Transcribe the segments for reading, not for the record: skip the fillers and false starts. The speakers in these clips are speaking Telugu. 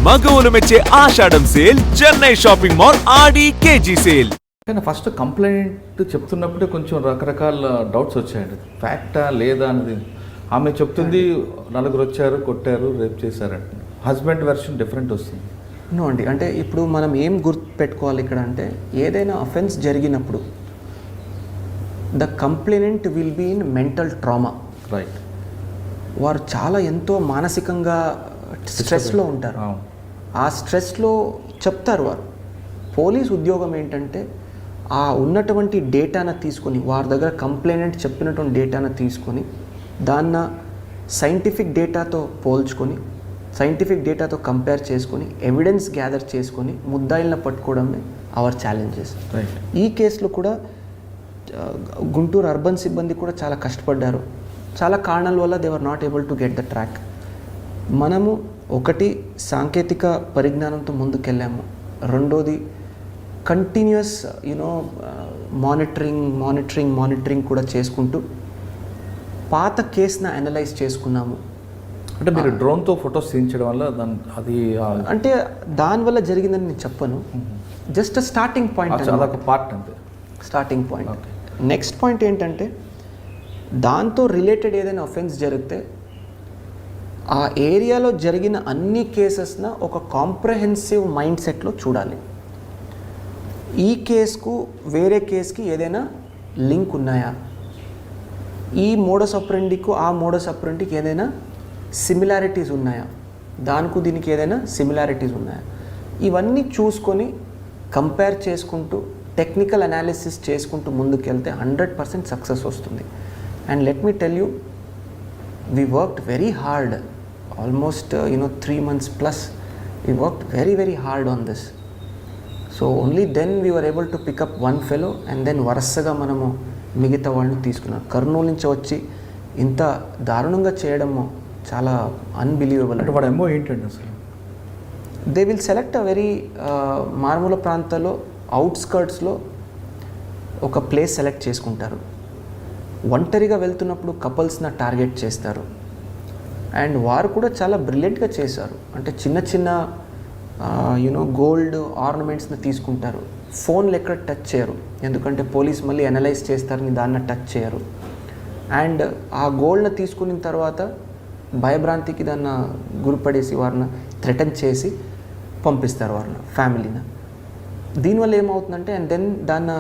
మగవులు మెచ్చే ఆషాఢం సేల్ చెన్నై షాపింగ్ మాల్ ఆడి కేజీ సేల్. కానీ ఫస్ట్ కంప్లైంట్ చెప్తున్నప్పుడే కొంచెం రకరకాల డౌట్స్ వచ్చాయండి. ఫ్యాక్టా లేదా అనేది. ఆమె చెప్తుంది నలుగురు వచ్చారు, కొట్టారు, రేప్ చేశారంట. హస్బెండ్ వెర్షన్ డిఫరెంట్ వస్తుంది. నో అండి, అంటే ఇప్పుడు మనం ఏం గుర్తుపెట్టుకోవాలి ఇక్కడ అంటే, ఏదైనా అఫెన్స్ జరిగినప్పుడు the complainant will be in mental trauma. Right. వారు చాలా ఎంతో మానసికంగా స్ట్రెస్లో ఉంటారు. ఆ స్ట్రెస్లో చెప్తారు వారు. పోలీస్ ఉద్యోగం ఏంటంటే ఆ ఉన్నటువంటి డేటాను తీసుకొని, వారి దగ్గర కంప్లైనెంట్ చెప్పినటువంటి డేటాను తీసుకొని దాన్ని సైంటిఫిక్ డేటాతో పోల్చుకొని, సైంటిఫిక్ డేటాతో కంపేర్ చేసుకొని, ఎవిడెన్స్ గ్యాదర్ చేసుకొని ముద్దాయిలను పట్టుకోవడమే అవర్ ఛాలెంజెస్. ఈ కేసులో కూడా గుంటూరు అర్బన్ సిబ్బంది కూడా చాలా కష్టపడ్డారు. చాలా కారణాల వల్ల they were not able to get the track. మనము ఒకటి సాంకేతిక పరిజ్ఞానంతో ముందుకెళ్ళాము. రెండోది కంటిన్యూస్ మానిటరింగ్ కూడా చేసుకుంటూ పాత కేసును అనలైజ్ చేసుకున్నాము. అంటే మీరు డ్రోన్తో ఫొటోస్ తీయించడం వల్ల అది అంటే దానివల్ల జరిగిందని నేను చెప్పను. జస్ట్ స్టార్టింగ్ పాయింట్, అదొక పార్ట్ అంతే. Starting point. నెక్స్ట్ పాయింట్ ఏంటంటే, దాంతో రిలేటెడ్ ఏదైనా అఫెన్స్ జరిగితే ఆ ఏరియాలో జరిగిన అన్ని కేసెస్న ఒక కాంప్రహెన్సివ్ మైండ్ సెట్లో చూడాలి. ఈ కేసుకు వేరే కేసుకి ఏదైనా లింక్ ఉన్నాయా, ఈ మోడస్ ఆపరెండికు ఆ మోడస్ ఆపరెండికి ఏదైనా సిమిలారిటీస్ ఉన్నాయా, దానికి దీనికి ఏదైనా సిమిలారిటీస్ ఉన్నాయా, ఇవన్నీ చూసుకొని కంపేర్ చేసుకుంటూ టెక్నికల్ అనాలిసిస్ చేసుకుంటూ ముందుకెళ్తే 100% సక్సెస్ వస్తుంది. And let me tell you, we worked very hard, almost 3 months plus. We worked very, very hard on this. So only then we were able to pick up one fellow and then వరుసగా మనము మిగతా వాళ్ళని తీసుకున్నాం. కర్నూలు నుంచి వచ్చి ఇంత దారుణంగా చేయడము చాలా అన్బిలీవబుల్. అంటే వాడు ఏమో ఏంటండి అసలు, they will select a very మారుమూల ప్రాంతాల్లో అవుట్స్కర్ట్స్లో ఒక ప్లేస్ సెలెక్ట్ చేసుకుంటారు. ఒంటరిగా వెళ్తున్నప్పుడు కపుల్స్ని టార్గెట్ చేస్తారు. అండ్ వారు కూడా చాలా బ్రిలియంట్గా చేశారు. అంటే చిన్న చిన్న గోల్డ్ ఆర్నమెంట్స్ని తీసుకుంటారు. ఫోన్లు ఎక్కడ టచ్ చేయరు, ఎందుకంటే పోలీస్ మళ్ళీ అనలైజ్ చేస్తారని దాన్ని టచ్ చేయరు. అండ్ ఆ గోల్డ్ని తీసుకున్న తర్వాత భయభ్రాంతికి దాన్ని గురిపడేసి వారిని థ్రెటన్ చేసి పంపిస్తారు వారిని, ఫ్యామిలీని. దీనివల్ల ఏమవుతుందంటే, అండ్ దెన్ దాన్ని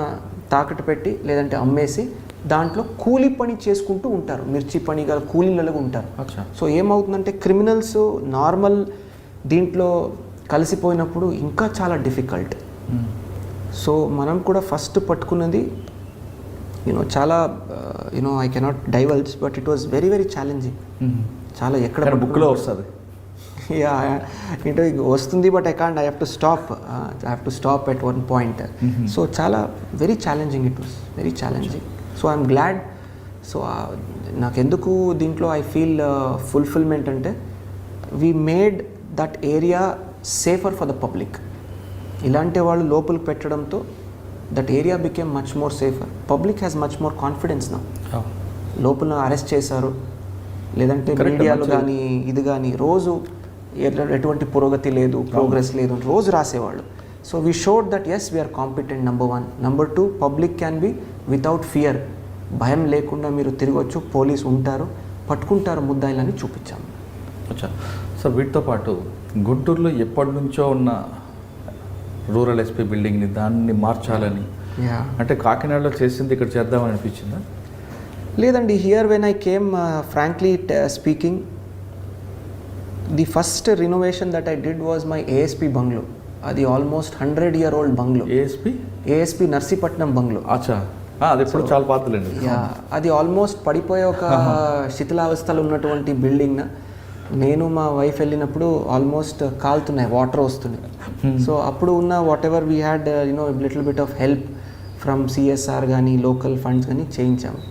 తాకట్టు పెట్టి లేదంటే అమ్మేసి దాంట్లో కూలీ పని చేసుకుంటూ ఉంటారు. మిర్చి పని గల కూలీలలో ఉంటారు. సో ఏమవుతుందంటే, క్రిమినల్స్ నార్మల్ దీంట్లో కలిసిపోయినప్పుడు ఇంకా చాలా డిఫికల్ట్. సో మనం కూడా ఫస్ట్ పట్టుకున్నది చాలా I cannot divulge, but it was very very challenging. చాలా ఎక్కడ బుక్లో వస్తుంది, ఏంటో వస్తుంది, but I have to stop at one point. So చాలా very challenging, it was very challenging. So I'm glad. So నాకెందుకు దీంట్లో ఐ ఫీల్ ఫుల్ఫిల్మెంట్ అంటే, we made that area safer for the public. ఇలాంటి వాళ్ళు లోపలికి పెట్టడంతో that area became much more safer. Public has much more confidence నా. లోపల అరెస్ట్ చేశారు, లేదంటే మీడియాలో కానీ ఇది కానీ రోజు ఎటువంటి పురోగతి లేదు, ప్రోగ్రెస్ లేదు రోజు రాసేవాళ్ళు. So we showed that as we are competent, number 1. Number 2, public can be without fear. భయం లేకుండా మీరు తిరగవచ్చు, పోలీసు ఉంటారు, పట్టుకుంటారు ముద్దాయిలని చూపించాము. అచ్చా సార్, వీటితో పాటు గుంటూరులో ఎప్పటి నుంచో ఉన్న రూరల్ ఎస్పీ బిల్డింగ్ని దాన్ని మార్చాలని, అంటే కాకినాడలో చేసింది ఇక్కడ చేద్దామని అనిపించిందా? లేదండి. Here when I came, frankly speaking, the first renovation that I did was my ASP bungalow. అది almost 100-year-old bungalow. ASP Narsipatnam bungalow. అచ్చా, అది ఎప్పుడు చాలా పాతలేండి. అది ఆల్మోస్ట్ పడిపోయే ఒక శిథిలావస్థలో ఉన్నటువంటి బిల్డింగ్. నేను మా వైఫ్ వెళ్ళినప్పుడు ఆల్మోస్ట్ కాలుతున్నాయి, వాటర్ వస్తున్నాయి. సో అప్పుడు ఉన్న what ever we had little bit of help from CSR కానీ లోకల్ ఫండ్స్ కానీ చేయించాము.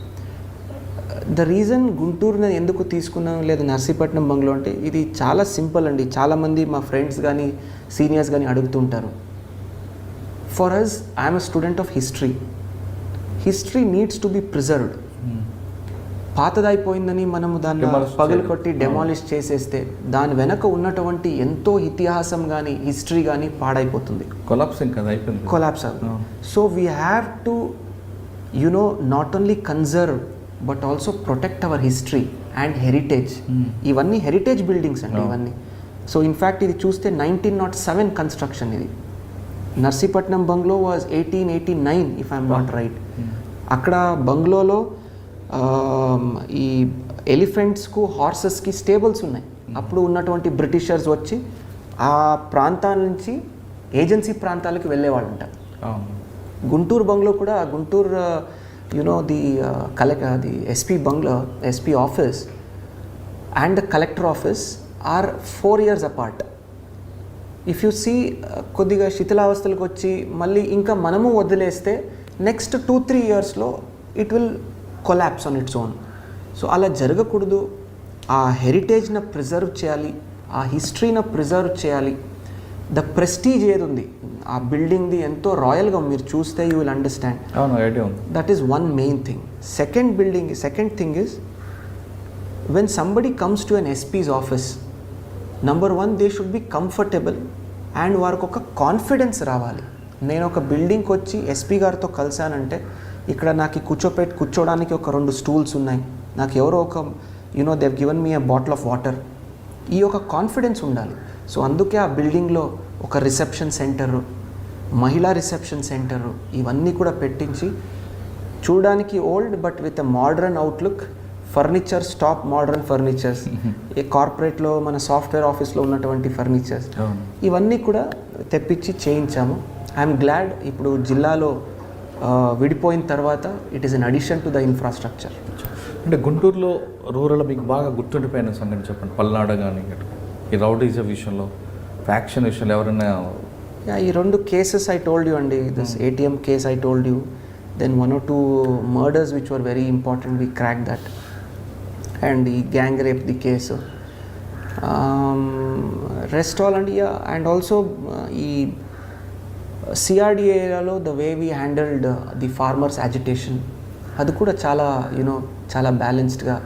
ద రీజన్ గుంటూరుని ఎందుకు తీసుకున్నాను లేదా నర్సీపట్నం బంగ్లో అంటే, ఇది చాలా సింపుల్ అండి. చాలామంది మా ఫ్రెండ్స్ కానీ సీనియర్స్ కానీ అడుగుతుంటారు. For us, I'm a student of history. History needs to be preserved. పాతదైపోయిందని మనము దాన్ని Demolish పగలు చేయడం. కొట్టి డెమాలిష్ చేసేస్తే దాని వెనక ఉన్నటువంటి ఎంతో ఇతిహాసం కానీ హిస్టరీ కానీ పాడైపోతుంది, కొలాప్సింగ్ కదా అయిపోయింది. కొలాప్స్ అవుతుంది. So we have to not only conserve but also protect our history and heritage. ఇవన్నీ హెరిటేజ్ బిల్డింగ్స్ అండి ఇవన్నీ. సో ఇన్ఫ్యాక్ట్ ఇది చూస్తే 1907 కన్స్ట్రక్షన్ ఇది. Narsipatnam bungalow was 1889 if I'm not right. అక్కడ బంగ్లోలో ఈ ఎలిఫెంట్స్కు హార్సెస్కి స్టేబుల్స్ ఉన్నాయి. అప్పుడు ఉన్నటువంటి బ్రిటిషర్స్ వచ్చి ఆ ప్రాంతాల నుంచి ఏజెన్సీ ప్రాంతాలకు వెళ్ళేవాళ్ళంట. గుంటూరు బంగ్లో కూడా Guntur the the SP bungalow, SP office and the collector office are 4 years apart. If you see కొద్దిగా శిథిలావస్థలకు వచ్చి మళ్ళీ ఇంకా మనము వదిలేస్తే నెక్స్ట్ 2-3 yearsలో it will collapse on its own. So అలా జరగకూడదు. ఆ హెరిటేజ్ని ప్రిజర్వ్ చేయాలి, ఆ హిస్టరీని ప్రిజర్వ్ చేయాలి. ద ప్రెస్టీజ్ ఏది ఉంది ఆ బిల్డింగ్ది ఎంతో రాయల్గా మీరు చూస్తే యూ విల్ అండర్స్టాండ్. అవును, ఐడియా ఉంది. That is one main thing. Second thing is when somebody comes to an SP's office, number one they should be comfortable and వారికి ఒక కాన్ఫిడెన్స్ రావాలి. నేను ఒక బిల్డింగ్కి వచ్చి ఎస్పీ గారితో కలిసానంటే ఇక్కడ నాకు కూర్చోడానికి ఒక 2 stools ఉన్నాయి, నాకు ఎవరో ఒక they've given me a bottle of water, ఈ ఒక కాన్ఫిడెన్స్ ఉండాలి. సో అందుకే ఆ బిల్డింగ్లో ఒక రిసెప్షన్ సెంటరు, మహిళా రిసెప్షన్ సెంటరు ఇవన్నీ కూడా పెట్టించి చూడడానికి old but with a modern outlook, furnitures top modern furnitures, ఏ కార్పొరేట్లో మన సాఫ్ట్వేర్ ఆఫీస్లో ఉన్నటువంటి ఫర్నిచర్స్ ఇవన్నీ కూడా తెప్పించి చేయించాము. ఐఎమ్ గ్లాడ్ ఇప్పుడు జిల్లాలో విడిపోయిన తర్వాత it is an addition to the infrastructure. అంటే గుంటూరులో రూరల్ మీకు బాగా గుర్తుండిపోయిన సంగతి చెప్పండి. పల్నాడు కానీ ఈ రౌడీజం విషయంలో, ఫ్యాక్షన్ విషయంలో ఎవరైనా ఈ 2 cases I told you అండి, this ATM case I told you, then 1 or 2 murders which were very important, we cracked that, and the gang rape the case, rest all and yeah, and also ఈ CRD ఏరియాలో the way we handled the farmers agitation అది కూడా చాలా చాలా బ్యాలెన్స్డ్గా,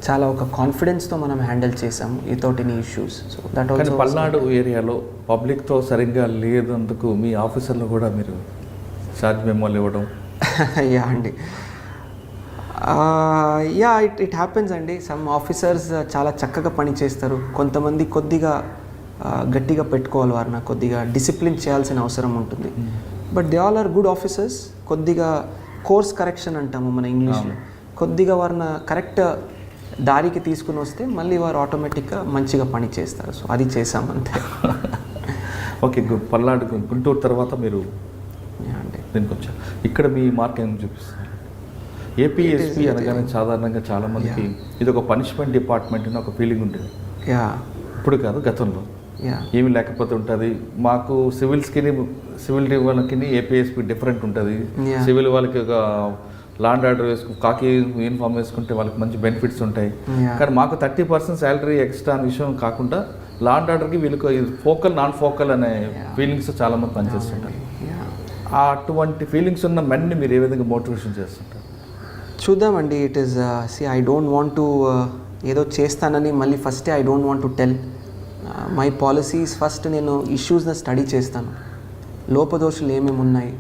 చాలా ఒక కాన్ఫిడెన్స్తో మనం హ్యాండిల్ చేసాము without any issues. So that also Palnadu ఏరియాలో పబ్లిక్తో సరిగ్గా లేదందుకు మీ ఆఫీసర్లు కూడా మీరు ఛార్జ్ మెమోలు ఇవ్వడం. యా అండి, ఇట్ హ్యాపెన్స్ అండి. సమ్ ఆఫీసర్స్ చాలా చక్కగా పని చేస్తారు, కొంతమంది కొద్దిగా గట్టిగా పెట్టుకోవాలి, వారిని కొద్దిగా డిసిప్లిన్ చేయాల్సిన అవసరం ఉంటుంది. But they all are good officers. కొద్దిగా కోర్స్ కరెక్షన్ అంటాము మన ఇంగ్లీష్లో, కొద్దిగా వారిని కరెక్ట్ దారికి తీసుకుని వస్తే మళ్ళీ వారు ఆటోమేటిక్గా మంచిగా పని చేస్తారు. సో అది చేసామంతే. ఓకే, పల్నాడు గుంటూరు తర్వాత మీరు అండి దీనికి వచ్చారు. ఇక్కడ మీ మార్క్ ఏం చూపిస్తారు? ఏపీఎస్పీ అనగానే సాధారణంగా చాలామందికి ఇది ఒక పనిష్మెంట్ డిపార్ట్మెంట్ అని ఒక ఫీలింగ్ ఉంటుంది. ఇప్పుడు కాదు, గతంలో ఏమి లేకపోతే ఉంటుంది. మాకు సివిల్ వాళ్ళకి ఏపీఎస్పీ డిఫరెంట్ ఉంటుంది. సివిల్ వాళ్ళకి ఒక లాండ్ ఆర్డర్ కాకి యూనిఫామ్ వేసుకుంటే వాళ్ళకి మంచి బెనిఫిట్స్ ఉంటాయి. కానీ మాకు 30% శాలరీ ఎక్స్ట్రా అనే విషయం కాకుండా లాండ్ ఆర్డర్కి వీళ్ళకి ఫోకల్ నాన్ ఫోకల్ అనే ఫీలింగ్స్ చాలామంది పనిచేస్తుంటారు. అటువంటి ఫీలింగ్స్ ఉన్న మెన్ని మీరు ఏ విధంగా మోటివేషన్ చేస్తుంటారు? చూద్దామండి. It is I don't want to ఏదో చేస్తానని మళ్ళీ ఫస్టే I don't want to tell my policies. First నేను ఇష్యూస్ని స్టడీ చేస్తాను, లోపదోషులు ఏమేమి ఉన్నాయి,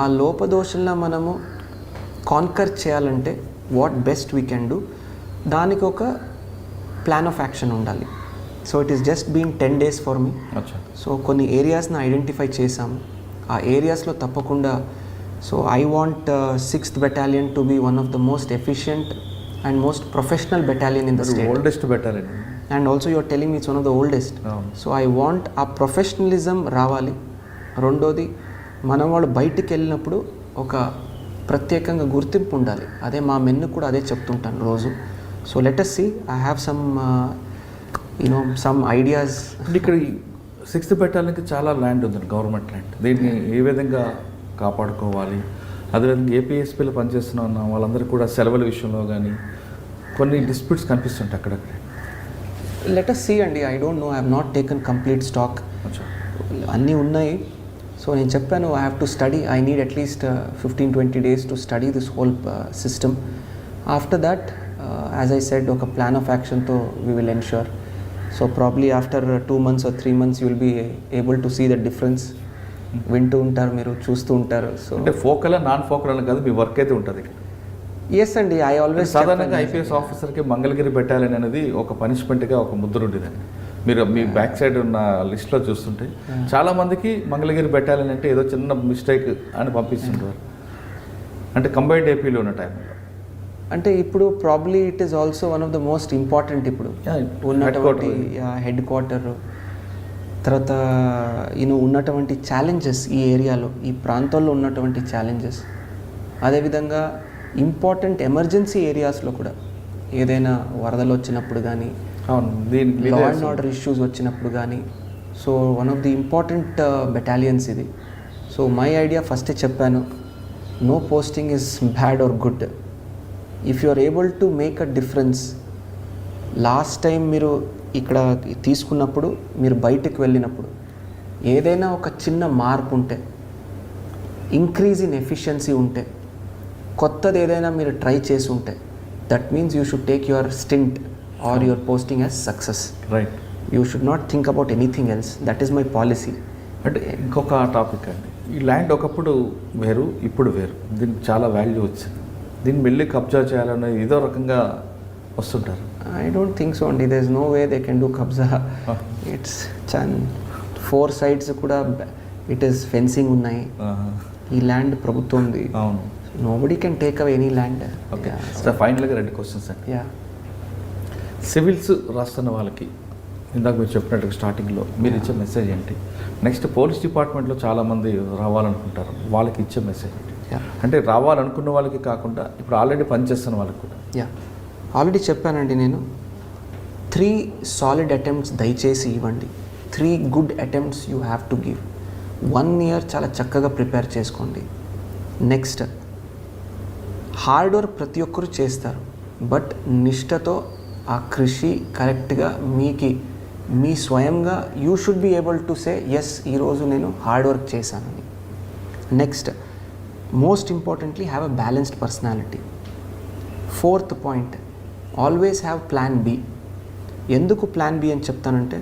ఆ లోపదోషులను మనము కాన్కర్ చేయాలంటే what best we can do, దానికి ఒక ప్లాన్ ఆఫ్ యాక్షన్ ఉండాలి. So it is just being 10 days for me. So కొన్ని ఏరియాస్ని ఐడెంటిఫై చేసాము, ఆ ఏరియాస్లో తప్పకుండా. So I want 6th Battalion to be one of the most efficient and most professional battalion in the state. Oldest battalion. And also you are telling me it's one of the oldest. So I want ఆ ప్రొఫెషనలిజం రావాలి. రెండోది, మనం వాళ్ళు బయటికి వెళ్ళినప్పుడు ఒక ప్రత్యేకంగా గుర్తింపు ఉండాలి. అదే మా మెన్ను కూడా అదే చెప్తుంటాను రోజు. So let us see, I have some ideas. ఇక్కడ 6th Battalionకి చాలా ల్యాండ్ ఉంది, గవర్నమెంట్ ల్యాండ్. దీన్ని ఏ విధంగా కాపాడుకోవాలి? అదేవిధంగా ఏపీఎస్పీలో పనిచేస్తున్న వాళ్ళందరూ కూడా సెలవుల విషయంలో కానీ కొన్ని డిస్ప్యూట్స్ కనిపిస్తుంటాయి అక్కడక్కడ. లెట్ us see అండి, I don't know, I have not taken complete stock. అన్నీ ఉన్నాయి. సో నేను చెప్పాను, I have to study, I need at least 15-20 days to study this whole system. After that as I said ఒక ప్లాన్ ఆఫ్ యాక్షన్తో we will ensure. So probably after 2 months or 3 months you will be able to see the difference. వింటూ ఉంటారు, మీరు చూస్తూ ఉంటారు. సో అంటే ఫోకల్ నాన్ ఫోకల్ అని కాదు, మీ వర్క్ అయితే ఉంటుంది ఇక్కడ. ఎస్ అండి, ఐ ఆల్వేస్ సాధారణంగా ఐపీఎస్ ఆఫీసర్కి మంగళగిరి బెటాలియన్ అనేది ఒక పనిష్మెంట్గా ఒక ముద్ర ఉండేదండి. మీరు మీ బ్యాక్ సైడ్ ఉన్న లిస్ట్లో చూస్తుంటే చాలా మందికి మంగళగిరి బెటాలియన్ అంటే ఏదో చిన్న మిస్టేక్ అని పంపిస్తుంటారు, అంటే కంబైన్డ్ ఏపీలో ఉన్న టైంలో. అంటే ఇప్పుడు probably it is also one of the most important ఇప్పుడు ఉన్నటువంటి హెడ్ క్వార్టర్. తర్వాత ఉన్నటువంటి ఛాలెంజెస్ ఈ ఏరియాలో, ఈ ప్రాంతాల్లో ఉన్నటువంటి ఛాలెంజెస్, అదేవిధంగా ఇంపార్టెంట్ ఎమర్జెన్సీ ఏరియాస్లో కూడా ఏదైనా వరదలు వచ్చినప్పుడు కానీ, లా అండ్ ఆర్డర్ ఇష్యూస్ వచ్చినప్పుడు కానీ. So one of the important battalions ఇది. సో మై ఐడియా ఫస్టే చెప్పాను, no posting is bad or good. If you are able to make a difference. Last time మీరు ఇక్కడ తీసుకున్నప్పుడు, మీరు బయటకు వెళ్ళినప్పుడు ఏదైనా ఒక చిన్న మార్పు ఉంటే, ఇంక్రీజ్ ఇన్ ఎఫిషియన్సీ ఉంటే, కొత్తది ఏదైనా మీరు ట్రై చేసి ఉంటే, that means you should take your stint or your posting as success. Right. You should not think about anything else. That is my policy. అంటే ఇంకొక టాపిక్ అండి, ఈ ల్యాండ్ ఒకప్పుడు వేరు, ఇప్పుడు వేరు. దీనికి చాలా వాల్యూ వచ్చింది. దీన్ని వెళ్ళి కబ్జా చేయాలనే ఏదో రకంగా వస్తుంటారు. I don't think so అండి. there is no way they can do కబ్జా. ఇట్స్ 4 sides కూడా ఇట్ ఈస్ ఫెన్సింగ్ ఉన్నాయి. ఈ ల్యాండ్ ప్రభుత్వంది. అవును. Nobody can take away any land. Okay sir, ఫైనల్గా 2 questions అండి. యా, సివిల్స్ రాస్తున్న వాళ్ళకి ఇందాక మీరు చెప్పినట్టుగా స్టార్టింగ్లో మీరు ఇచ్చే మెసేజ్ ఏంటి? నెక్స్ట్ పోలీస్ డిపార్ట్మెంట్లో చాలామంది రావాలనుకుంటారు, వాళ్ళకి ఇచ్చే మెసేజ్ ఏంటి? అంటే రావాలనుకున్న వాళ్ళకి కాకుండా ఇప్పుడు ఆల్రెడీ పనిచేస్తున్న వాళ్ళకి కూడా. యా, ఆల్రెడీ చెప్పానండి నేను. 3 సాలిడ్ అటెంప్ట్స్ దయచేసి ఇవ్వండి. 3 good attempts you have to give. 1 year చాలా చక్కగా ప్రిపేర్ చేసుకోండి. నెక్స్ట్, హార్డ్ వర్క్ ప్రతి ఒక్కరు చేస్తారు, బట్ నిష్ఠతో ఆ కృషి కరెక్ట్గా మీ స్వయంగా you should be able to say yes, ఈరోజు నేను హార్డ్ వర్క్ చేశానని. Next, most importantly have a balanced personality. 4th point, always have plan B. ఎందుకు ప్లాన్ బి అని చెప్తానంటే,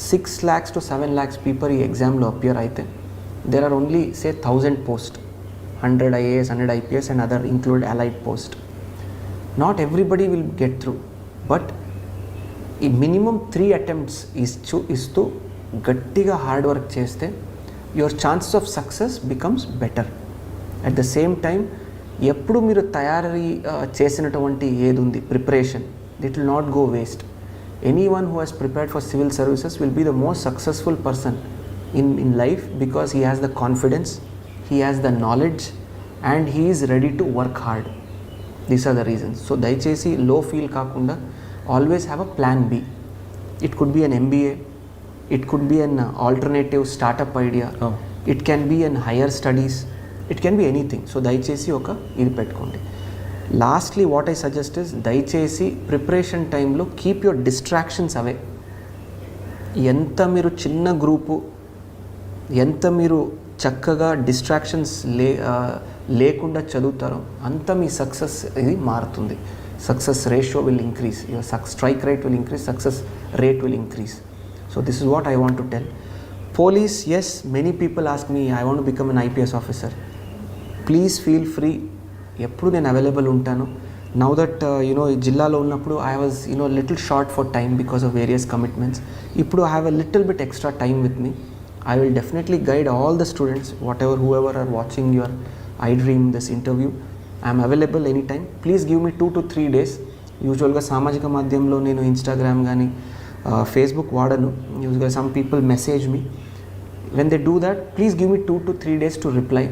6 lakhs to 7 lakhs పీపుల్ ఈ ఎగ్జామ్లో అపియర్ అయితే there are only say 1000 post, 100 IAS, 100 IPS and other include allied post. Not everybody will get through, but ఈ మినిమం 3 attempts ఇస్తూ గట్టిగా హార్డ్ వర్క్ చేస్తే your chances of success becomes better. At the same time ఎప్పుడు మీరు తయారీ చేసినటువంటి ఏది ఉంది preparation, it will not go waste. Anyone who he's prepared for civil services will be the most successful person in life because he has the confidence, he has the knowledge and he is ready to work hard. These are the reasons. So దయచేసి లో ఫీల్ కాకుండా always have a plan B. It could be an MBA, it could be an alternative startup idea, it can be an higher studies, it can be anything. So దయచేసి ఒక ఇది పెట్టుకోండి. Lastly what I suggest is, దయచేసి ప్రిపరేషన్ టైంలో కీప్ యువర్ డిస్ట్రాక్షన్స్ అవే. ఎంత మీరు చిన్న గ్రూపు, ఎంత మీరు చక్కగా డిస్ట్రాక్షన్స్ లేకుండా చదువుతారో అంత మీ సక్సెస్ ఇది మారుతుంది. Success ratio will increase, your strike rate will increase, success rate will increase. So this is what I want to tell. Police, yes, many people ask me I want to become an IPS officer. Please feel free, ఎప్పుడు నేను అవైలబుల్ ఉంటాను. నౌ దట్ ఈ జిల్లాలో ఉన్నప్పుడు I was little short for time because of various commitments. ఇప్పుడు I have a little bit extra time with me. I will definitely guide all the students, whoever are watching your iDream this interview. I am available anytime. Please give me 2 to 3 days. యూజువల్గా సామాజిక మాధ్యమంలో నేను ఇన్స్టాగ్రామ్ కానీ ఫేస్బుక్ వాడను. యూజువల్గా some people message me. When they do that, please give me 2 to 3 days to reply.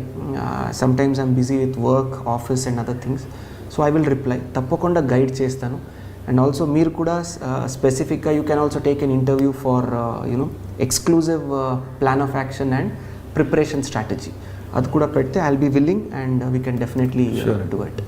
Sometimes I'm busy with work, office and other things. So I will reply. తప్పకుండా గైడ్ చేస్తాను. అండ్ ఆల్సో మీరు కూడా స్పెసిఫిక్గా you can also take an interview for exclusive plan of action and preparation strategy. అది కూడా పెడితే I will be willing and we can definitely do it.